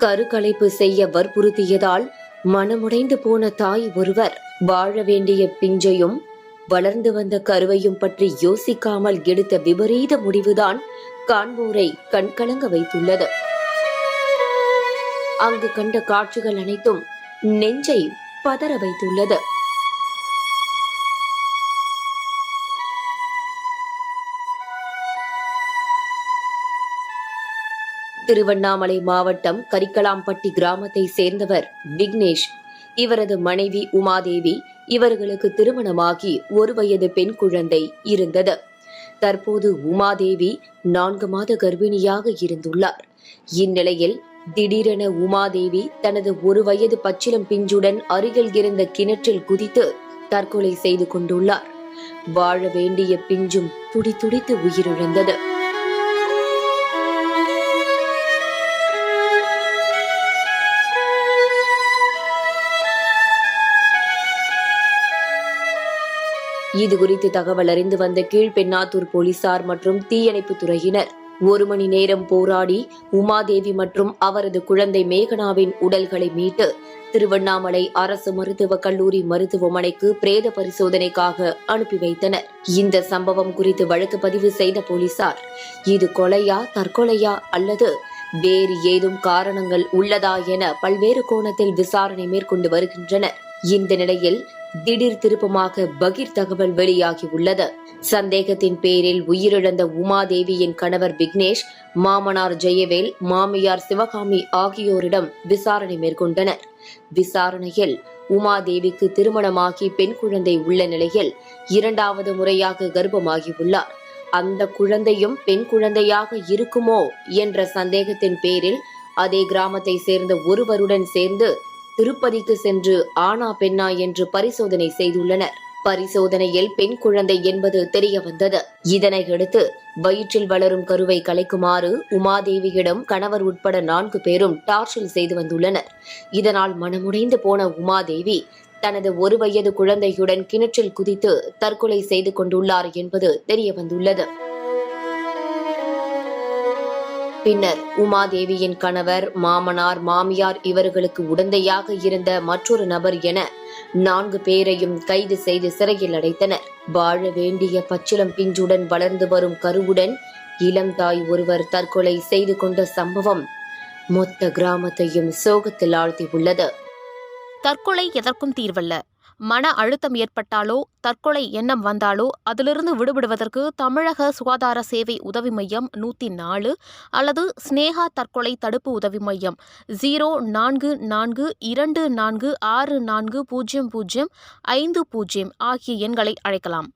கருக்கலைப்பு செய்ய வற்புறுத்தியதால் மனமுடைந்து போன தாய் ஒருவர் வாழ வேண்டிய பிஞ்சையும் வளர்ந்து வந்த கருவையும் பற்றி யோசிக்காமல் எடுத்த விபரீத முடிவுதான் காண்போரை கண்கலங்க வைத்துள்ளது. அங்கு கண்ட காட்சிகள் அனைத்தும் நெஞ்சை பதற வைத்துள்ளது. திருவண்ணாமலை மாவட்டம் கரிக்கலாம்பட்டி கிராமத்தை சேர்ந்தவர் விக்னேஷ். இவரது மனைவி உமாதேவி. இவர்களுக்கு திருமணமாகி 1 வயது பெண் குழந்தை இருந்தது. தற்போது உமாதேவி 4 மாத கர்ப்பிணியாக இருந்துள்ளார். இந்நிலையில் திடீரென உமாதேவி தனது 1 வயது பச்சிளம் பிஞ்சுடன் அருகில் இருந்த கிணற்றில் குதித்து தற்கொலை செய்து கொண்டுள்ளார். வாழ வேண்டிய பிஞ்சும் துடிதுடித்து உயிரிழந்தது. இதுகுறித்து தகவல் அறிந்து வந்த கீழ்பெண்ணாத்தூர் போலீசார் மற்றும் தீயணைப்பு துறையினர் 1 மணி நேரம் போராடி உமாதேவி மற்றும் அவரது குழந்தை மேகனாவின் உடல்களை மீட்டு திருவண்ணாமலை அரசு மருத்துவக் கல்லூரி மருத்துவமனைக்கு பிரேத பரிசோதனைக்காக அனுப்பி வைத்தனர். இந்த சம்பவம் குறித்து வழக்கு பதிவு செய்த போலீசார் இது கொலையா, தற்கொலையா அல்லது வேறு ஏதும் காரணங்கள் உள்ளதா என பல்வேறு கோணத்தில் விசாரணை மேற்கொண்டு வருகின்றனர். இந்த நிலையில் திடீர் திருப்பமாக பகீர் தகவல் வெளியாகியுள்ளது. சந்தேகத்தின் பேரில் உயிரிழந்த உமாதேவியின் கணவர் விக்னேஷ், மாமனார் ஜெயவேல், மாமியார் சிவகாமி ஆகியோரிடம் விசாரணை மேற்கொண்டனர். விசாரணையில் உமாதேவிக்கு திருமணமாகி பெண் குழந்தை உள்ள நிலையில் 2வது முறையாக கர்ப்பமாகியுள்ளார். அந்த குழந்தையும் பெண் குழந்தையாக இருக்குமோ என்ற சந்தேகத்தின் பேரில் அதே கிராமத்தை சேர்ந்த ஒருவருடன் சேர்ந்து திருப்பதிக்கு சென்று ஆனா பெண்ணா என்று பரிசோதனை செய்துள்ளனர். பரிசோதனையில் பெண் குழந்தை என்பது தெரிய வந்தது. இதனையடுத்து வயிற்றில் வளரும் கருவை கலைக்குமாறு உமாதேவியிடம் கணவர் உட்பட 4 பேரும் டார்ச்சர் செய்து வந்துள்ளனர். இதனால் மனமுடைந்து போன உமாதேவி தனது 1 வயது குழந்தையுடன் கிணற்றில் குதித்து தற்கொலை செய்து கொண்டுள்ளார் என்பது தெரிய வந்துள்ளது. பின்னர் உமாதேவியின் கணவர், மாமனார், மாமியார் இவர்களுக்கு உடந்தையாக இருந்த மற்றொரு நபர் என 4 பேரையும் கைது செய்து சிறையில் அடைத்தனர். வாழ வேண்டிய பச்சிளம் பிஞ்சுடன் வளர்ந்து வரும் கருவுடன் இளம் தாய் ஒருவர் தற்கொலை செய்து கொண்ட சம்பவம் மொத்த கிராமத்தையும் சோகத்தில் ஆழ்த்தியுள்ளது. தற்கொலை எதற்கும் தீர்வல்ல. மன அழுத்தம் ஏற்பட்டாலோ தற்கொலை எண்ணம் வந்தாலோ அதிலிருந்து விடுபடுவதற்கு தமிழக சுகாதார சேவை உதவி மையம் 104 அல்லது ஸ்னேகா தற்கொலை தடுப்பு உதவி மையம் 044246405050 ஆகிய எண்களை அழைக்கலாம்.